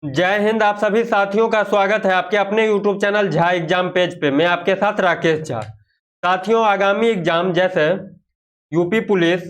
जय हिंद। आप सभी साथियों का स्वागत है आपके अपने YouTube channel Jha exam page पे। मैं आपके साथ राकेश झा। साथियों, आगामी एग्जाम जैसे UP police,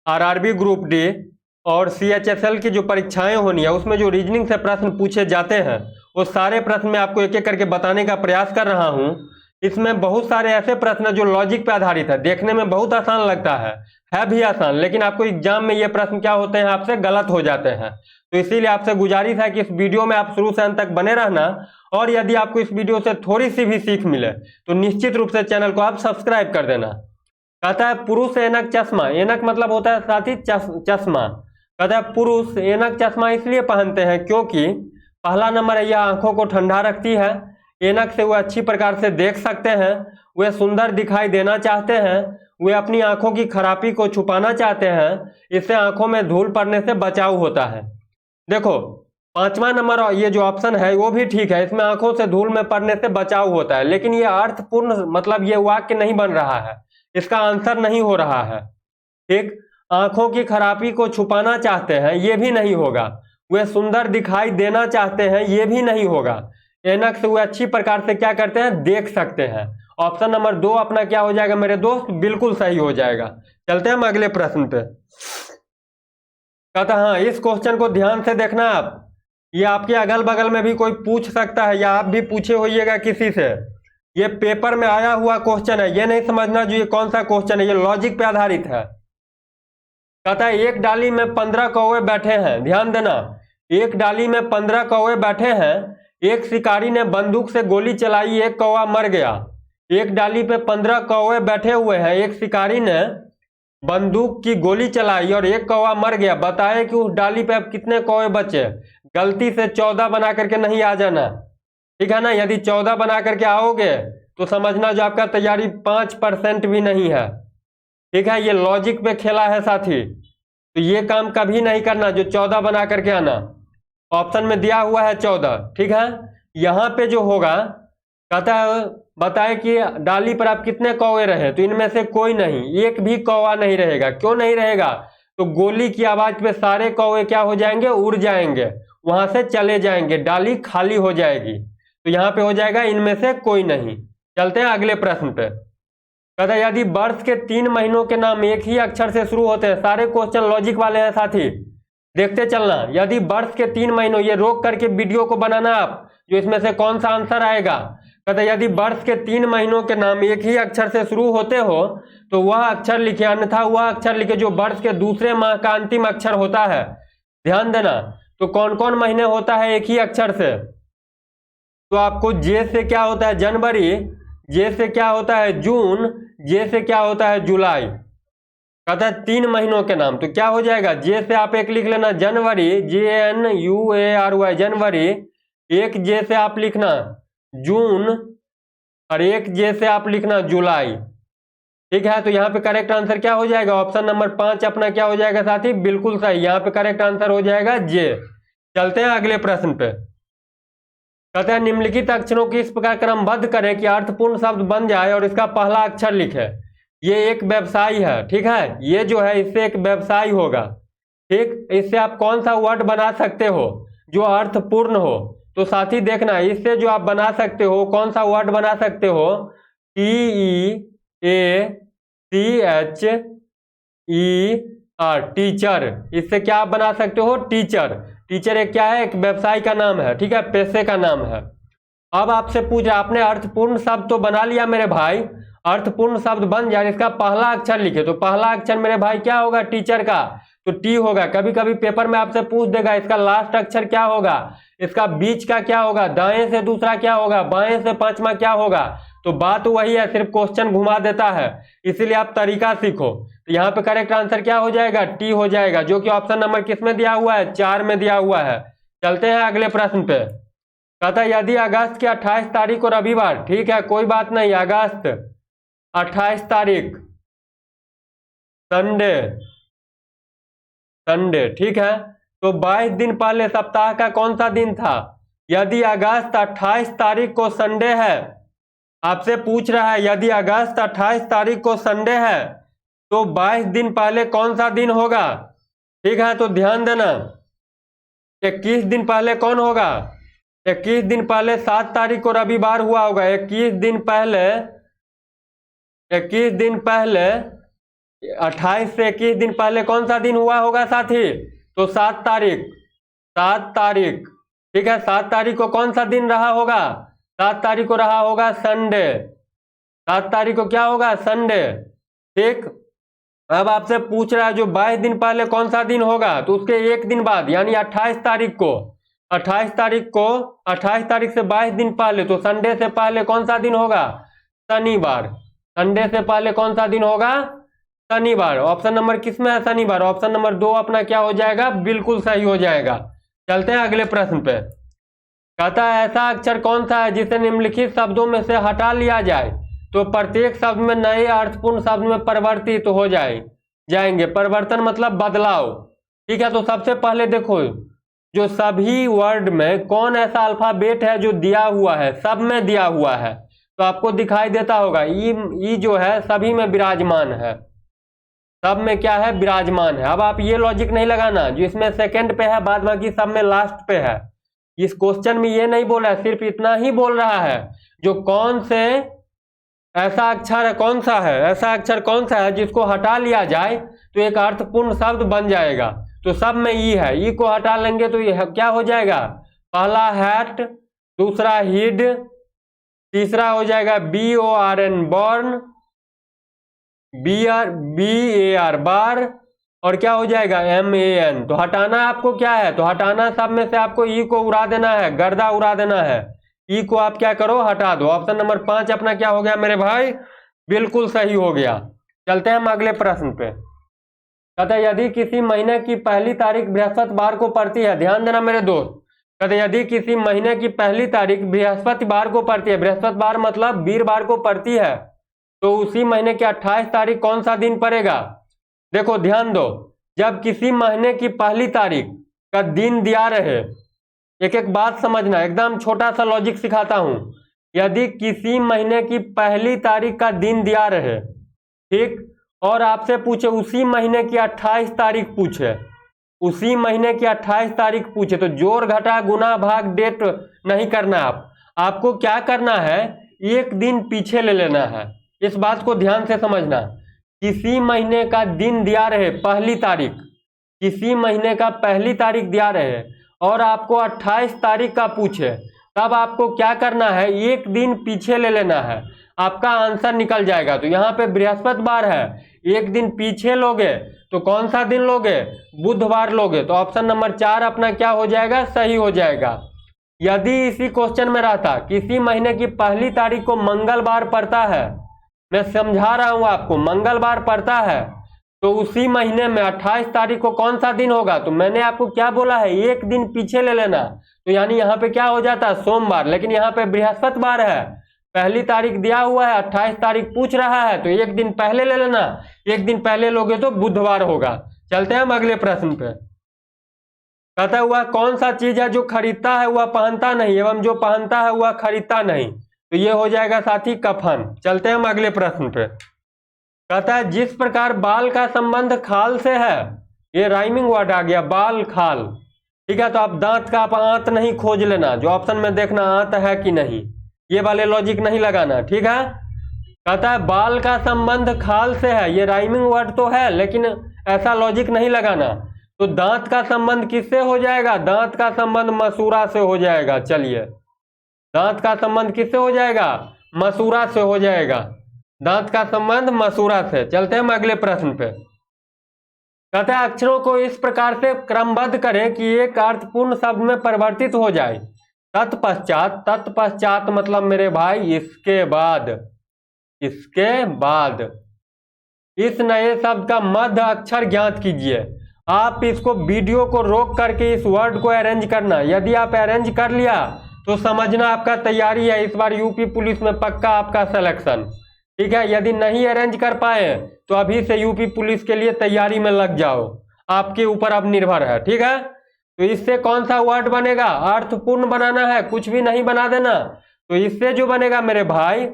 RRB group D और सीएचएसएल की जो परीक्षाएं होनी है उसमें जो रीजनिंग से प्रश्न पूछे जाते हैं वो सारे प्रश्न मैं आपको एक एक करके बताने का प्रयास कर रहा हूं। इसमें बहुत सारे ऐसे प्रश्न जो लॉजिक पे आधारित है, देखने में बहुत आसान लगता है भी आसान, लेकिन आपको एग्जाम में ये प्रश्न क्या होते हैं, आपसे गलत हो जाते हैं। तो इसीलिए आपसे गुजारिश है कि इस वीडियो में आप शुरू से अंत तक बने रहना, और यदि आपको इस वीडियो से थोड़ी सी भी सीख मिले तो निश्चित रूप से चैनल को आप सब्सक्राइब कर देना। कहता है पुरुष ऐनक चश्मा, ऐनक मतलब होता है साथी चश्मा। कहता है पुरुष ऐनक चश्मा इसलिए पहनते हैं क्योंकि पहला नंबर है, यह आंखों को ठंडा रखती है। ऐनक से वे अच्छी प्रकार से देख सकते हैं, वे सुंदर दिखाई देना चाहते हैं, वे अपनी आंखों की खराबी को छुपाना चाहते हैं, इससे आंखों में धूल पड़ने से बचाव होता है। देखो, पांचवा नंबर ये जो ऑप्शन है वो भी ठीक है, इसमें आंखों से धूल में पड़ने से बचाव होता है, लेकिन ये अर्थपूर्ण मतलब ये वाक्य नहीं बन रहा है, इसका आंसर नहीं हो रहा है। ठीक, आंखों की खराबी को छुपाना चाहते हैं ये भी नहीं होगा, वे सुंदर दिखाई देना चाहते हैं ये भी नहीं होगा। ऐनक से वे अच्छी प्रकार से क्या करते हैं, देख सकते हैं। ऑप्शन नंबर 2 अपना क्या हो जाएगा मेरे दोस्त, बिल्कुल सही हो जाएगा। चलते हैं हम अगले प्रश्न पे। कहता हाँ, इस क्वेश्चन को ध्यान से देखना आप, ये आपके अगल बगल में भी कोई पूछ सकता है या आप भी पूछे होइएगा किसी से। ये पेपर में आया हुआ क्वेश्चन है, ये नहीं समझना जो ये कौन सा क्वेश्चन है, ये लॉजिक पे आधारित है। कहता है एक डाली में 15 कौवे बैठे हैं, ध्यान देना, एक डाली में 15 कौवे बैठे हैं, एक शिकारी ने बंदूक से गोली चलाई, एक कौवा मर गया। एक डाली पे 15 कौवे बैठे हुए हैं, एक शिकारी ने बंदूक की गोली चलाई और एक कौवा मर गया। बताए कि उस डाली पे अब कितने कौवे बचे। गलती से 14 बना करके नहीं आ जाना, ठीक है ना। यदि 14 बना करके आओगे तो समझना जो आपका तैयारी 5% भी नहीं है, ठीक है। ये लॉजिक पे खेला है साथी, तो ये काम कभी नहीं करना जो 14 बना करके आना। ऑप्शन में दिया हुआ है 14, ठीक है। यहां पे जो होगा, कहता है बताए कि डाली पर आप कितने कौवे रहे, तो इनमें से कोई नहीं, एक भी कौवा नहीं रहेगा। क्यों नहीं रहेगा, तो गोली की आवाज पे सारे कौवे क्या हो जाएंगे, उड़ जाएंगे, वहां से चले जाएंगे, डाली खाली हो जाएगी। तो यहां पे हो जाएगा इनमें से कोई नहीं। चलते हैं अगले प्रश्न पे। कहता है यदि वर्ष के 3 महीनों के नाम एक ही अक्षर से शुरू होते हैं, सारे क्वेश्चन लॉजिक वाले हैं साथी, देखते चलना। यदि वर्ष के 3 महीनों, ये रोक करके वीडियो को बनाना आप, जो इसमें से कौन सा आंसर आएगा। कहता है यदि वर्ष के 3 महीनों के नाम एक ही अक्षर से शुरू होते हो तो वह अक्षर लिखे, अन्यथा वह अक्षर लिखे जो वर्ष के दूसरे माह का अंतिम अक्षर होता है। ध्यान देना, तो कौन कौन महीने होता है एक ही अक्षर से, तो आपको जे से क्या होता है जनवरी, जे से क्या होता है जून, जे से क्या होता है जुलाई। कहता है 3 महीनों के नाम, तो क्या हो जाएगा, जे से आप एक लिख लेना जनवरी, JNUARY जनवरी, एक जे से आप लिखना जून और एक जे से आप लिखना जुलाई, ठीक है। तो यहाँ पे करेक्ट आंसर क्या हो जाएगा, ऑप्शन नंबर 5 अपना क्या हो जाएगा साथी, बिल्कुल सही। यहाँ पे करेक्ट आंसर हो जाएगा जे। चलते हैं अगले प्रश्न पे। कहते हैं निम्नलिखित अक्षरों की इस प्रकार क्रमबद्ध करें कि अर्थपूर्ण शब्द बन जाए और इसका पहला अक्षर लिखे। ये एक व्यवसाय है, ठीक है, ये जो है इससे एक व्यवसाय होगा, ठीक। इससे आप कौन सा वर्ड बना सकते हो जो अर्थपूर्ण हो, तो साथी देखना, इससे जो आप बना सकते हो कौन सा वर्ड बना सकते हो, TEACHER, टीचर। इससे क्या आप बना सकते हो, टीचर। टीचर एक क्या है, एक व्यवसाय का नाम है, ठीक है, पेशे का नाम है। अब आपसे पूछ रहा, आपने अर्थपूर्ण शब्द तो बना लिया मेरे भाई, अर्थपूर्ण शब्द बन जाए, इसका पहला अक्षर लिखे, तो पहला अक्षर मेरे भाई क्या होगा, टीचर का, तो टी होगा। कभी कभी पेपर में आपसे पूछ देगा इसका लास्ट अक्षर क्या होगा, इसका बीच का क्या होगा, दाएं से दूसरा क्या होगा, बाएं से पांचवा क्या होगा। तो बात वही है, सिर्फ क्वेश्चन घुमा देता है, इसीलिए आप तरीका सीखो। तो यहाँ पे करेक्ट आंसर क्या हो जाएगा, टी हो जाएगा, जो कि ऑप्शन नंबर किस में दिया हुआ है, 4 में दिया हुआ है। चलते हैं अगले प्रश्न पे। कहता है यदि अगस्त की 28 तारीख को रविवार, ठीक है, कोई बात नहीं, अगस्त 28 तारीख संडे, संडे, ठीक है, तो 22 दिन पहले सप्ताह का कौन सा दिन था। यदि अगस्त 28 तारीख को संडे है, आपसे पूछ रहा है यदि अगस्त 28 तारीख को संडे है तो 22 दिन पहले कौन सा दिन होगा, ठीक है। तो ध्यान देना, 21 दिन पहले कौन होगा? 21 दिन पहले 7 तारीख को रविवार हुआ होगा। 21 दिन पहले 28 से 21 दिन पहले कौन सा दिन हुआ होगा साथी? तो 7 तारीख। 7 तारीख, ठीक है। 7 तारीख को कौन सा दिन रहा होगा? 7 तारीख को रहा होगा संडे। 7 तारीख को क्या होगा? संडे, ठीक। अब आपसे पूछ रहा है जो 22 दिन पहले कौन सा दिन होगा? तो उसके एक दिन बाद यानी 28 तारीख को 28 तारीख से 22 दिन पहले, तो संडे से पहले कौन सा दिन होगा? शनिवार। संडे से पहले कौन सा दिन होगा? शनिवार। ऑप्शन नंबर किस में है? शनिवार। ऑप्शन नंबर 2 अपना क्या हो जाएगा? बिल्कुल सही हो जाएगा। चलते हैं अगले प्रश्न पे। कहता है ऐसा अक्षर कौन सा है जिसे निम्नलिखित शब्दों में से हटा लिया जाए तो प्रत्येक शब्द में नए अर्थपूर्ण शब्द में परिवर्तित हो जाएंगे। परिवर्तन मतलब बदलाव, ठीक है। तो सबसे पहले देखो जो सभी वर्ड में कौन ऐसा अल्फाबेट है जो दिया हुआ है, सब में दिया हुआ है, तो आपको दिखाई देता होगा ई जो है सभी में विराजमान है। सब में क्या है? विराजमान है। अब आप ये लॉजिक नहीं लगाना जो इसमें सेकंड पे है बाद बाकी सब में लास्ट पे है। इस क्वेश्चन में ये नहीं बोला है, सिर्फ इतना ही बोल रहा है जो कौन से ऐसा अक्षर है, कौन सा है ऐसा अक्षर कौन सा है जिसको हटा लिया जाए तो एक अर्थपूर्ण शब्द बन जाएगा। तो सब में ई है, ई को हटा लेंगे तो ये क्या हो जाएगा? पहला हैट, दूसरा हिड, तीसरा हो जाएगा BORN बॉर्न, BAR बार, और क्या हो जाएगा? MAN। तो हटाना आपको क्या है? तो हटाना सब में से आपको ई को उड़ा देना है, गर्दा उड़ा देना है। ई को आप क्या करो? हटा दो। ऑप्शन नंबर 5 अपना क्या हो गया मेरे भाई? बिल्कुल सही हो गया। चलते हैं हम अगले प्रश्न पे। कहते यदि किसी महीने की पहली तारीख बृहस्पतिवार को पड़ती है, ध्यान देना मेरे दोस्त। कहते यदि किसी महीने की पहली तारीख बृहस्पतिवार को पड़ती है, बृहस्पतिवार मतलब वीरवार को पड़ती है, तो उसी महीने की 28 तारीख कौन सा दिन पड़ेगा? देखो ध्यान दो, जब किसी महीने की पहली तारीख का दिन दिया रहे, एक एक बात समझना, एकदम छोटा सा लॉजिक सिखाता हूं। यदि किसी महीने की पहली तारीख का दिन दिया रहे, ठीक, और आपसे पूछे उसी महीने की 28 तारीख पूछे, उसी महीने की 28 तारीख पूछे, तो जोड़ घटा गुना भाग डेट नहीं करना। आपको क्या करना है? एक दिन पीछे ले लेना है। इस बात को ध्यान से समझना। किसी महीने का दिन दिया रहे पहली तारीख, किसी महीने का पहली तारीख दिया रहे और आपको 28 तारीख का पूछे, तब आपको क्या करना है? एक दिन पीछे ले लेना है, आपका आंसर निकल जाएगा। तो यहाँ पे बृहस्पतिवार है, एक दिन पीछे लोगे तो कौन सा दिन लोगे? बुधवार लोगे। तो ऑप्शन नंबर 4 अपना क्या हो जाएगा? सही हो जाएगा। यदि इसी क्वेश्चन में रहता किसी महीने की पहली तारीख को मंगलवार पड़ता है, मैं समझा रहा हूं आपको, मंगलवार पड़ता है, तो उसी महीने में 28 तारीख को कौन सा दिन होगा? तो मैंने आपको क्या बोला है? एक दिन पीछे ले लेना। तो यानी यहाँ पे क्या हो जाता है? सोमवार। लेकिन यहाँ पे बृहस्पतिवार है, पहली तारीख दिया हुआ है, 28 तारीख पूछ रहा है, तो एक दिन पहले ले लेना। एक दिन पहले लोगे तो बुधवार होगा। चलते हैं हम अगले प्रश्न पे। कहता हुआ कौन सा चीज है जो खरीदता है वह पहनता नहीं एवं जो पहनता है वह खरीदता नहीं? तो ये हो जाएगा साथी कफन। चलते हैं हम अगले प्रश्न पे। कहता है जिस प्रकार बाल का संबंध खाल से है, ये राइमिंग वर्ड आ गया, बाल खाल, ठीक है। तो आप दांत का आप आंत नहीं खोज लेना, जो ऑप्शन में देखना आंत है कि नहीं, ये वाले लॉजिक नहीं लगाना, ठीक है। कहता है बाल का संबंध खाल से है, ये राइमिंग वर्ड तो है लेकिन ऐसा लॉजिक नहीं लगाना। तो दांत का संबंध किससे हो जाएगा? दांत का संबंध मसूरा से हो जाएगा। चलिए, दांत का संबंध किससे हो जाएगा? मसूरा से हो जाएगा। दांत का संबंध मसूरा से। चलते हैं हम अगले प्रश्न पे। कहते हैं अक्षरों को इस प्रकार से क्रमबद्ध करें कि एक अर्थपूर्ण शब्द में परिवर्तित हो जाए। तत्पश्चात, तत्पश्चात मतलब मेरे भाई इसके बाद, इसके बाद इस नए शब्द का मध्य अक्षर ज्ञात कीजिए। आप इसको वीडियो को रोक करके इस वर्ड को अरेंज करना। यदि आप अरेंज कर लिया तो समझना आपका तैयारी है, इस बार यूपी पुलिस में पक्का आपका सिलेक्शन, ठीक है। यदि नहीं अरेंज कर पाए तो अभी से यूपी पुलिस के लिए तैयारी में लग जाओ, आपके ऊपर अब निर्भर है, ठीक है। तो इससे कौन सा वर्ड बनेगा? अर्थपूर्ण बनाना है, कुछ भी नहीं बना देना। तो इससे जो बनेगा मेरे भाई,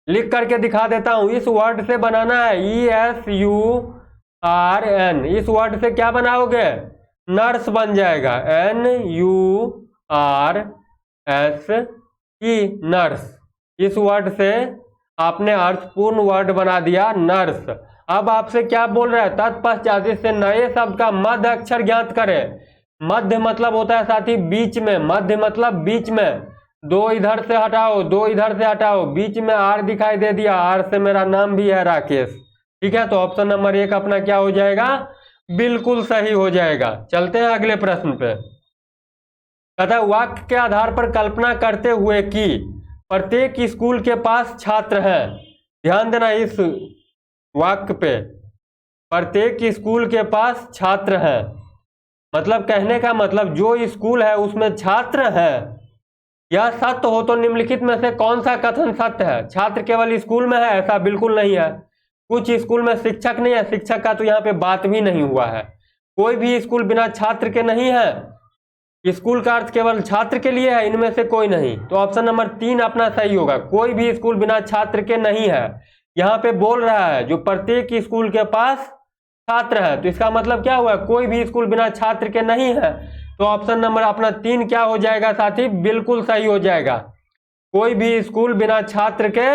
लिख करके दिखा देता हूं, इस वर्ड से बनाना है ESURN। इस वर्ड से क्या बनाओगे? नर्स बन जाएगा, NURSE, नर्स। इस वर्ड से आपने अर्थपूर्ण वर्ड बना दिया नर्स। अब आपसे क्या बोल रहा है, तत्पश्चात इससे नए शब्द का मध्य अक्षर ज्ञात करें। मध्य मतलब होता है साथी बीच में, मध्य मतलब बीच में। दो इधर से हटाओ, दो इधर से हटाओ, बीच में आर दिखाई दे दिया, आर से मेरा नाम भी है राकेश। ठीक है, तो ऑप्शन नंबर 1 अपना क्या हो जाएगा, बिल्कुल सही हो जाएगा। चलते हैं अगले प्रश्न पे। कहता है वाक्य के आधार पर कल्पना करते हुए कि प्रत्येक स्कूल के पास छात्र हैं। ध्यान देना इस वाक्य पे, प्रत्येक स्कूल के पास छात्र हैं, मतलब कहने का मतलब जो स्कूल है उसमें छात्र हैं। यह सत्य हो तो निम्नलिखित में से कौन सा कथन सत्य है। छात्र केवल स्कूल में है, ऐसा बिल्कुल नहीं है। कुछ स्कूल में शिक्षक नहीं है, शिक्षक का तो यहाँ पे बात भी नहीं हुआ है। कोई भी स्कूल बिना छात्र के नहीं है, स्कूल का अर्थ केवल छात्र के लिए है, इनमें से कोई नहीं। तो ऑप्शन नंबर 3 अपना सही होगा, कोई भी स्कूल बिना छात्र के नहीं है। यहाँ पे बोल रहा है जो प्रत्येक स्कूल के पास छात्र है, तो इसका मतलब क्या हुआ, कोई भी स्कूल बिना छात्र के नहीं है। तो ऑप्शन नंबर अपना 3 क्या हो जाएगा साथी, बिल्कुल सही हो जाएगा। कोई भी स्कूल बिना छात्र के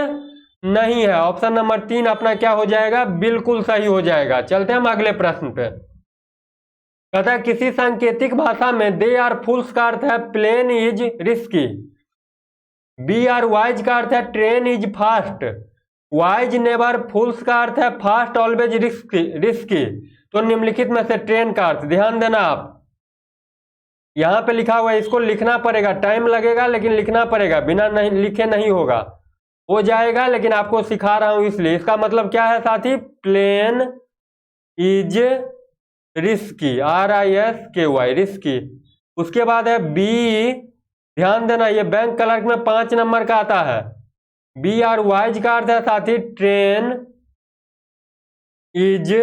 नहीं है, ऑप्शन नंबर 3 अपना क्या हो जाएगा, बिल्कुल सही हो जाएगा। चलते हैं हम अगले प्रश्न पे। कहता है किसी सांकेतिक भाषा में दे आर फुल्स का अर्थ है plane is risky, be are wise का अर्थ है train is fast, wise never fools का अर्थ है फास्ट ऑलवेज रिस्की। तो निम्नलिखित में से ट्रेन का अर्थ ध्यान देना, आप यहां पे लिखा हुआ है, इसको लिखना पड़ेगा, टाइम लगेगा लेकिन लिखना पड़ेगा, बिना नहीं लिखे नहीं होगा, हो जाएगा लेकिन आपको सिखा रहा हूं इसलिए। इसका मतलब क्या है साथी, plane is risky, RISKY risky. उसके बाद है बी, ध्यान देना ये बैंक क्लर्क में 5 नंबर का आता है। बी आर वाइज का अर्थ है साथी ट्रेन इज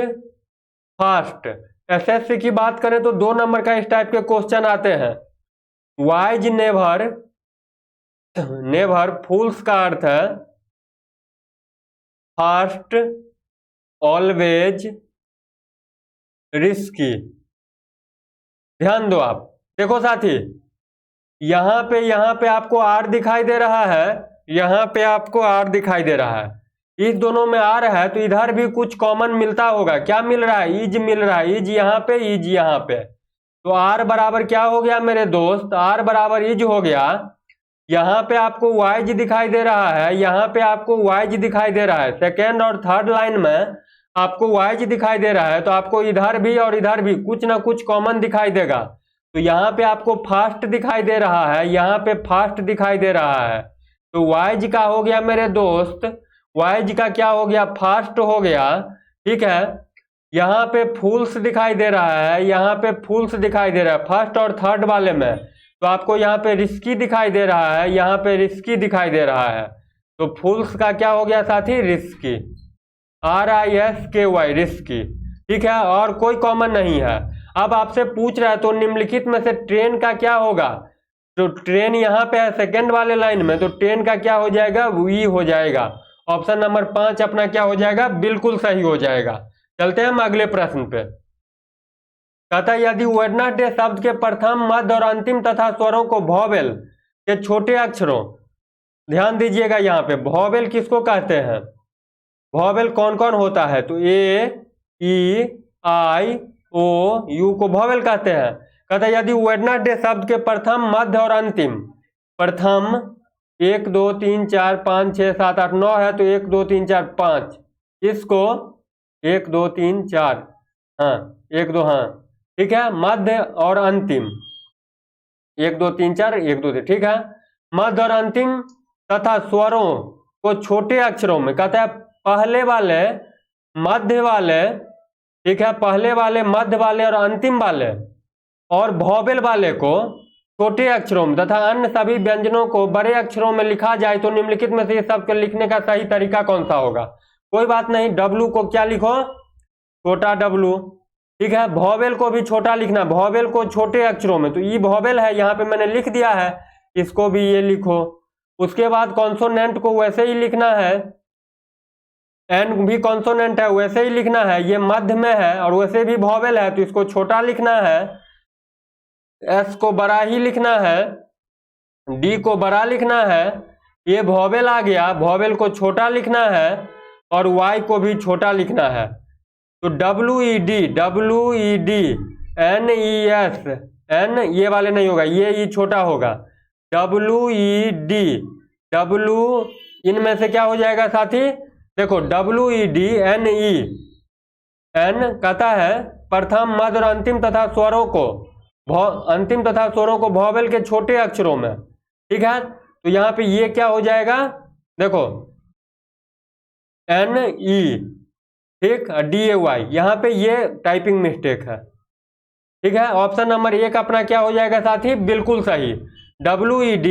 फास्ट। SSC की बात करें तो 2 नंबर का इस टाइप के क्वेश्चन आते हैं। वाइज नेवर, नेवर फूल्स का अर्थ है फास्ट ऑलवेज रिस्की। ध्यान दो आप, देखो साथी यहां पे आपको आर दिखाई दे रहा है, यहां पे आपको आर दिखाई दे रहा है, इस दोनों में आर है तो इधर भी कुछ कॉमन मिलता होगा। क्या मिल रहा है, इज मिल रहा है, इज यहाँ पे, इज यहाँ पे। तो आर बराबर क्या हो गया मेरे दोस्त, आर बराबर इज हो गया। यहाँ पे आपको वाइज दिखाई दे रहा है, यहाँ पे आपको वाइज दिखाई दे रहा है, सेकेंड और थर्ड लाइन में आपको वाइज दिखाई दे रहा है, तो आपको इधर भी और इधर भी कुछ ना कुछ कॉमन दिखाई देगा। तो यहाँ पे आपको फास्ट दिखाई दे रहा है, यहाँ पे फास्ट दिखाई दे रहा है, तो वाइज का हो गया मेरे दोस्त, वाइज का क्या हो गया, फास्ट हो गया। ठीक है, यहाँ पे फूल्स दिखाई दे रहा है, यहाँ पे फूल्स दिखाई दे रहा है फर्स्ट और थर्ड वाले में, तो आपको यहाँ पे रिस्की दिखाई दे रहा है, यहाँ पे रिस्की दिखाई दे रहा है, तो फूल्स का क्या हो गया साथी, रिस्की, RISKY रिस्की। ठीक है, और कोई कॉमन नहीं है। अब आपसे पूछ रहा है तो निम्नलिखित में से ट्रेन का क्या होगा, तो ट्रेन यहाँ पे है सेकेंड वाले लाइन में, तो ट्रेन का क्या हो जाएगा, वी हो जाएगा। ऑप्शन नंबर 5 अपना क्या हो जाएगा, बिल्कुल सही हो जाएगा। चलते हैं हम अगले प्रश्न पे। कहता है यदि वेडनेसडे शब्द के प्रथम, मध्य और अंतिम तथा स्वरों को वॉवेल के छोटे अक्षरों, ध्यान दीजिएगा यहाँ पे वॉवेल किसको कहते हैं, वॉवेल कौन कौन होता है, तो A, E, I, O, U को वॉवेल कहते हैं। कहता है यदि वेडनेसडे शब्द के प्रथम, मध्य और अंतिम, प्रथम 1 2 3 4 5 6 7 8 9 है, तो 1 2 3 4 5, इसको 1 2 3 4, हाँ 1 2, हाँ ठीक है, मध्य और अंतिम 1 2 3 4 1 2 3, ठीक है, मध्य और अंतिम तथा स्वरों को छोटे अक्षरों में, कहता है पहले वाले, मध्य वाले, ठीक है, पहले वाले, मध्य वाले और अंतिम वाले और वॉवेल वाले को छोटे अक्षरों में तथा अन्य सभी व्यंजनों को बड़े अक्षरों में लिखा जाए तो निम्नलिखित में से ये सब लिखने का सही तरीका कौन सा होगा। कोई बात नहीं, डब्लू को क्या लिखो, छोटा डब्लू, ठीक है, वॉवेल को भी छोटा लिखना, वॉवेल को छोटे अक्षरों में, तो ई वॉवेल है यहाँ पे मैंने लिख दिया है, इसको भी ये लिखो। उसके बाद कॉन्सोनेंट को वैसे ही लिखना है, एन भी कॉन्सोनेंट है वैसे ही लिखना है, ये मध्य में है और वैसे भी वॉवेल है तो इसको छोटा लिखना है। एस को बड़ा ही लिखना है, डी को बड़ा लिखना है, ये वॉवेल आ गया, वॉवेल को छोटा लिखना है और वाई को भी छोटा लिखना है। तो WED NES, एन ये वाले नहीं होगा, ये ई छोटा होगा, WED W इनमें से क्या हो जाएगा साथी, देखो WED NE, एन कहता है प्रथम मध्य और अंतिम तथा स्वरों को, अंतिम तथा स्वरों को वॉवेल के छोटे अक्षरों में, ठीक है। तो यहाँ पे ये क्या हो जाएगा, देखो NE, ठीक, DAY, यहाँ पे ये टाइपिंग मिस्टेक है, ठीक है। ऑप्शन नंबर 1 अपना क्या हो जाएगा साथी, बिल्कुल सही। WED,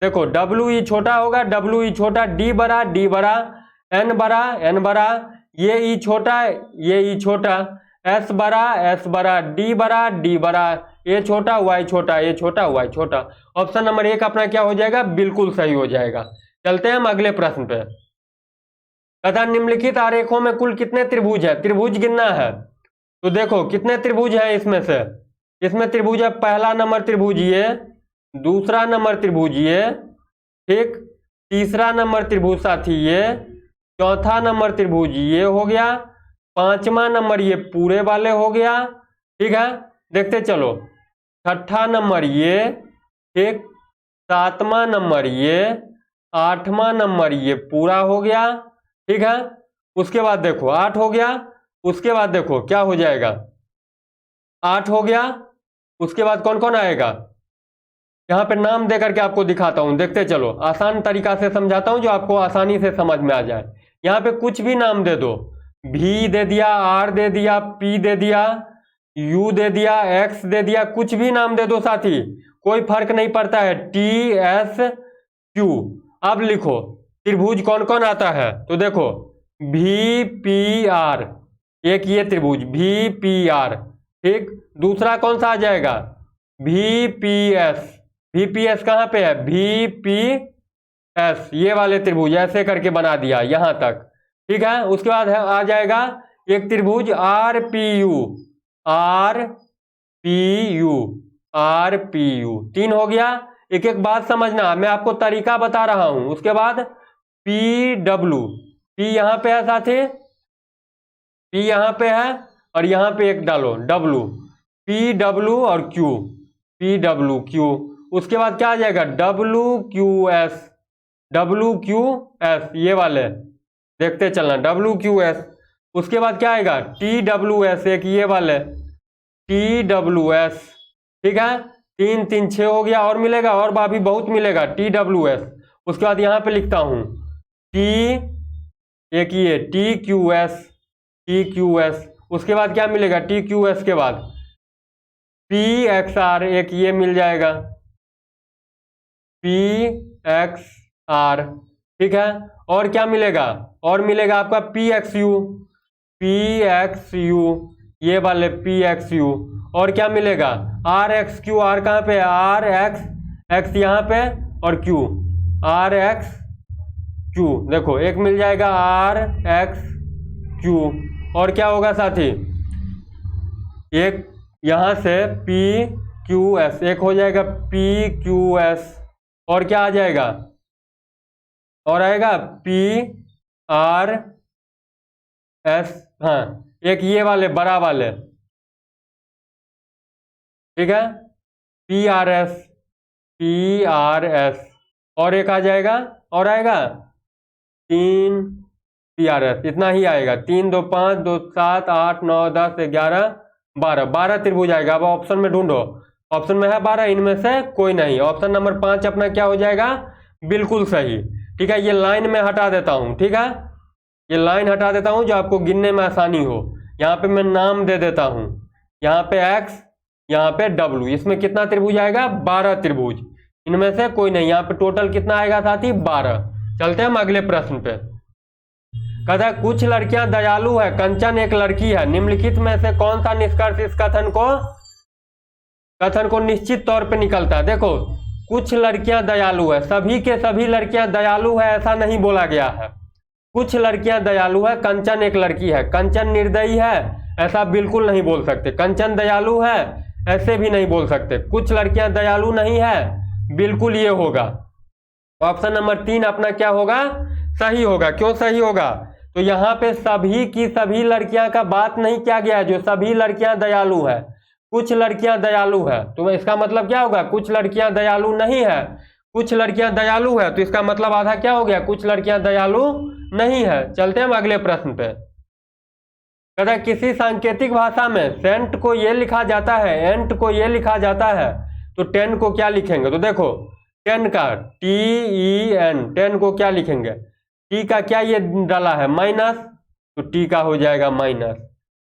देखो WE छोटा होगा, WE छोटा, D बड़ा, D बड़ा, N बड़ा, N बड़ा, ये E छोटा, ये E छोटा, S बड़ा, S बड़ा, D बड़ा, D बड़ा, A छोटा, Y छोटा, A छोटा, Y छोटा। ऑप्शन नंबर 1 अपना क्या हो जाएगा, बिल्कुल सही हो जाएगा। चलते हैं हम अगले प्रश्न पे। तथा निम्नलिखित आरेखों में कुल कितने त्रिभुज है, त्रिभुज गिनना है। तो देखो कितने त्रिभुज है इसमें से, इसमें त्रिभुज है, पहला नंबर त्रिभुज ये, दूसरा नंबर त्रिभुज ये, ठीक, तीसरा नंबर त्रिभुज साथी ये, चौथा नंबर त्रिभुज ये हो गया, पांचवा नंबर ये पूरे वाले हो गया, ठीक है। देखते चलो, छठा नंबर ये, ठीक, सातवां नंबर ये, आठवां नंबर ये पूरा हो गया, ठीक है। उसके बाद देखो 8 हो गया, उसके बाद देखो क्या हो जाएगा, 8 हो गया, उसके बाद कौन कौन आएगा, यहाँ पे नाम देकर के आपको दिखाता हूं, देखते चलो, आसान तरीका से समझाता हूं जो आपको आसानी से समझ में आ जाए। यहाँ पे कुछ भी नाम दे दो, V दे दिया, R दे दिया, P दे दिया, U दे दिया, X दे दिया, कुछ भी नाम दे दो साथी, कोई फर्क नहीं पड़ता है, T S Q। अब लिखो त्रिभुज कौन कौन आता है, तो देखो VPR, एक ये त्रिभुज VPR, ठीक, दूसरा कौन सा आ जाएगा VPS, VPS कहाँ पे है, VPS, ये वाले त्रिभुज ऐसे करके बना दिया यहां तक, ठीक है। उसके बाद आ जाएगा एक त्रिभुज RPU, RPU 3 हो गया। एक एक बात समझना, मैं आपको तरीका बता रहा हूं। उसके बाद PW, P यहां पे है साथी, P यहां पे है और यहां पे एक डालो W, PW और Q, PWQ। उसके बाद क्या आ जाएगा WQS, WQS ये वाले देखते चलना, WQS। उसके बाद क्या आएगा TWS, एक ये वाले TWS, ठीक है। 3 3 6 हो गया, और मिलेगा, और भाभी बहुत मिलेगा TWS। उसके बाद यहाँ पे लिखता हूँ T, एक ये TQS, TQS। उसके बाद क्या मिलेगा TQS के बाद PXR, एक ये मिल जाएगा PXR, ठीक है। और क्या मिलेगा, और मिलेगा आपका PXU, PXU ये वाले PXU। और क्या मिलेगा RXQ, R कहाँ पे है, RX यहाँ पे, और Q RXQ, देखो एक मिल जाएगा RXQ। और क्या होगा साथी, एक यहां से PQS, एक हो जाएगा PQS। और क्या आ जाएगा, और आएगा PRS, हाँ एक ये वाले बड़ा वाले, ठीक है, PRS। और एक आ जाएगा, और आएगा 3 PRS, इतना ही आएगा। 3 2 5 2 7 8 9 10 11 12 त्रिभुज आएगा। अब ऑप्शन में ढूंढो, ऑप्शन में है 12, इनमें से कोई नहीं। ऑप्शन नंबर 5 अपना क्या हो जाएगा, बिल्कुल सही, ठीक है। ये लाइन में हटा देता हूं, ठीक है, ये लाइन हटा देता हूं जो आपको गिनने में आसानी हो। यहाँ पे मैं नाम दे देता हूं, यहाँ पे X, यहाँ पे W, इसमें कितना त्रिभुज आएगा 12 त्रिभुज, इनमें से कोई नहीं। यहाँ पे टोटल कितना आएगा साथी 12। चलते हैं हम अगले प्रश्न पे। कहता है कुछ लड़कियां दयालु है, कंचन एक लड़की है, निम्नलिखित में से कौन सा निष्कर्ष इस कथन को निश्चित तौर पे निकलता है। देखो कुछ लड़कियां दयालु है, सभी के सभी लड़कियां दयालु है ऐसा नहीं बोला गया है। कुछ लड़कियां दयालु है, कंचन एक लड़की है, कंचन निर्दयी है ऐसा बिल्कुल नहीं बोल सकते। कंचन दयालु है ऐसे भी नहीं बोल सकते। कुछ लड़कियां दयालु नहीं है, बिल्कुल ये होगा। ऑप्शन नंबर 3 अपना क्या होगा, सही होगा। क्यों सही होगा, तो यहाँ पे सभी की सभी लड़कियां का बात नहीं किया गया है जो सभी लड़कियां दयालु है, कुछ लड़कियां दयालु है। तो इसका मतलब क्या होगा, कुछ लड़कियां दयालु नहीं है, कुछ लड़कियां दयालु है, तो इसका मतलब आधा क्या हो गया, कुछ लड़कियां दयालु नहीं है। चलते हैं हम अगले प्रश्न पे। कहता है किसी सांकेतिक भाषा में सेंट को ये लिखा जाता है, एंट को ये लिखा जाता है, तो 10 को क्या लिखेंगे। तो देखो 10 का TEN, 10 को क्या लिखेंगे, टी का क्या ये डाला है माइनस, तो टी का हो जाएगा माइनस।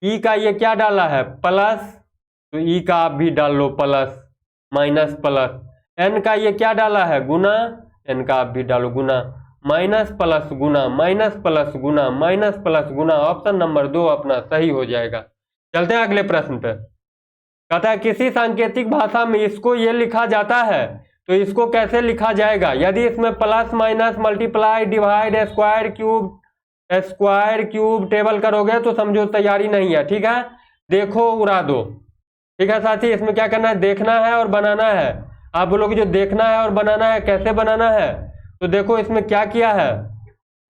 ई का ये क्या डाला है प्लस, तो ई का आप भी डाल लो प्लस, माइनस प्लस। एन का ये क्या डाला है गुना, एन का आप भी डालो गुना, माइनस प्लस गुना, माइनस प्लस गुना, माइनस प्लस गुना। ऑप्शन नंबर 2 अपना सही हो जाएगा। चलते हैं अगले प्रश्न पे। कहता है किसी सांकेतिक भाषा में इसको ये लिखा जाता है, तो इसको कैसे लिखा जाएगा। यदि इसमें plus minus multiply divide square cube table करोगे तो समझो तैयारी नहीं है, ठीक है, देखो उड़ा दो। ठीक है साथी, इसमें क्या करना है, देखना है और बनाना है। आप बोलोगे जो देखना है और बनाना है कैसे बनाना है, तो देखो इसमें क्या किया है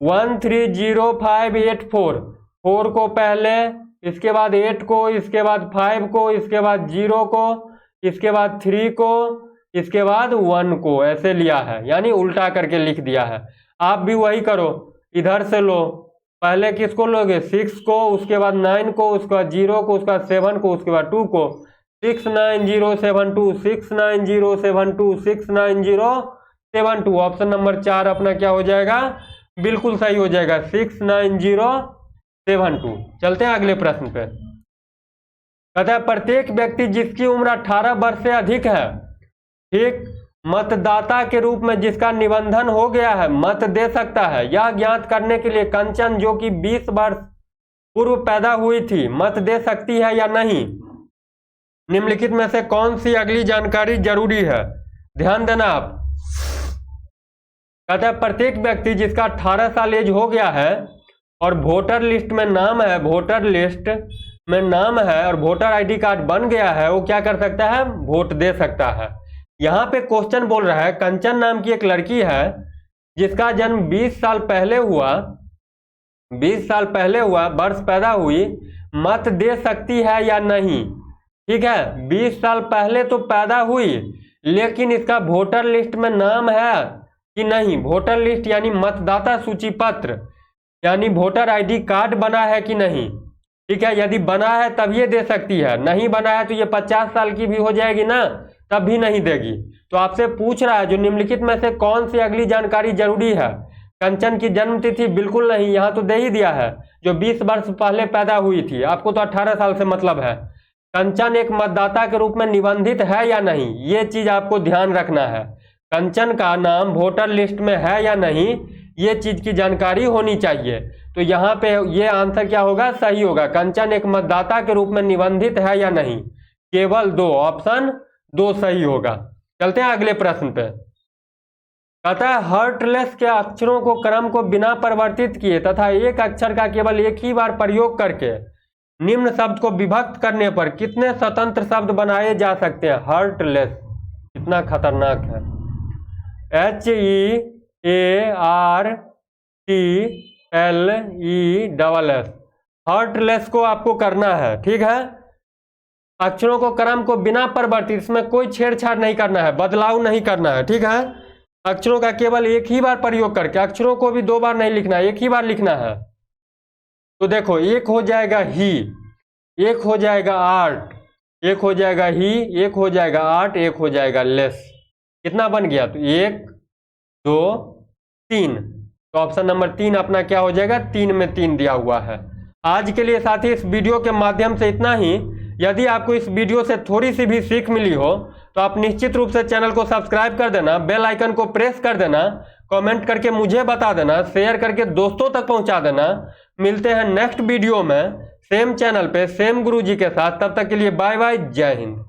130584, 4 को पहले, इसके बाद 8 को, इसके बाद 5 को, इसके बाद 0 को, इसके बाद 3 को, इसके बाद 1 को, ऐसे लिया है, यानी उल्टा करके लिख दिया है। आप भी वही करो, इधर से लो, पहले किसको लोगे 6 को, उसके बाद 9 को, उसके बाद 0 को, उसके बाद 7 को, उसके बाद 2 को। 69072, 69072, 69072। ऑप्शन नंबर 4 अपना क्या हो जाएगा, बिल्कुल सही हो जाएगा 69072। चलते हैं अगले प्रश्न पे। कहता है प्रत्येक व्यक्ति जिसकी उम्र 18 वर्ष से अधिक है, ठीक, मतदाता के रूप में जिसका निबंधन हो गया है, मत दे सकता है। यह ज्ञात करने के लिए कंचन जो कि 20 वर्ष पूर्व पैदा हुई थी, मत दे सकती है या नहीं। निम्नलिखित में से कौन सी अगली जानकारी जरूरी है, ध्यान देना आप। कहता है प्रत्येक व्यक्ति जिसका 18 साल एज हो गया है और वोटर लिस्ट में नाम है, वोटर लिस्ट में नाम है और वोटर आईडी कार्ड बन गया है, वो क्या कर सकता है, वोट दे सकता है। यहाँ पे क्वेश्चन बोल रहा है कंचन नाम की एक लड़की है जिसका जन्म 20 साल पहले हुआ, 20 साल पहले हुआ, वर्ष पैदा हुई, मत दे सकती है या नहीं। ठीक है, 20 साल पहले तो पैदा हुई, लेकिन इसका वोटर लिस्ट में नाम है कि नहीं, वोटर लिस्ट यानी मतदाता सूची पत्र यानी वोटर आईडी कार्ड बना है कि नहीं। ठीक है, यदि बना है तब ये दे सकती है, नहीं बना है तो ये 50 साल की भी हो जाएगी ना, तब भी नहीं देगी। तो आपसे पूछ रहा है जो निम्नलिखित में से कौन सी अगली जानकारी जरूरी है। कंचन की जन्म तिथि बिल्कुल नहीं, यहाँ तो दे ही दिया है, जो 20 वर्ष पहले पैदा हुई थी, आपको तो 18 साल से मतलब है। कंचन एक मतदाता के रूप में निबंधित है या नहीं, ये चीज आपको ध्यान रखना है। कंचन का नाम वोटर लिस्ट में है या नहीं, ये चीज की जानकारी होनी चाहिए। तो यहाँ पे ये आंसर क्या होगा, सही होगा। कंचन एक मतदाता के रूप में निबंधित है या नहीं, केवल 2, ऑप्शन 2 सही होगा। चलते हैं अगले प्रश्न पे। कहता है हार्टलेस के अक्षरों को क्रम को बिना परिवर्तित किए तथा एक अक्षर का केवल एक ही बार प्रयोग करके निम्न शब्द को विभक्त करने पर कितने स्वतंत्र शब्द बनाए जा सकते हैं। हार्टलेस कितना खतरनाक है, HEARTLESS, हार्टलेस को आपको करना है। ठीक है, अक्षरों को क्रम को बिना परिवर्तित, इसमें कोई छेड़छाड़ नहीं करना है, बदलाव नहीं करना है। ठीक है, अक्षरों का केवल एक ही बार प्रयोग करके, अक्षरों को भी 2 बार नहीं लिखना है, एक ही बार लिखना है। तो देखो एक हो जाएगा ही, एक हो जाएगा आर्ट, एक हो जाएगा ही, एक हो जाएगा आर्ट, एक हो जाएगा लेस। कितना बन गया, तो 1 2 3। तो ऑप्शन नंबर 3 अपना क्या हो जाएगा, 3 में 3 दिया हुआ है। आज के लिए साथी इस वीडियो के माध्यम से इतना ही। यदि आपको इस वीडियो से थोड़ी सी भी सीख मिली हो तो आप निश्चित रूप से चैनल को सब्सक्राइब कर देना, बेल आइकन को प्रेस कर देना, कमेंट करके मुझे बता देना, शेयर करके दोस्तों तक पहुंचा देना। मिलते हैं नेक्स्ट वीडियो में सेम चैनल पे सेम गुरुजी के साथ, तब तक के लिए बाय बाय, जय हिंद।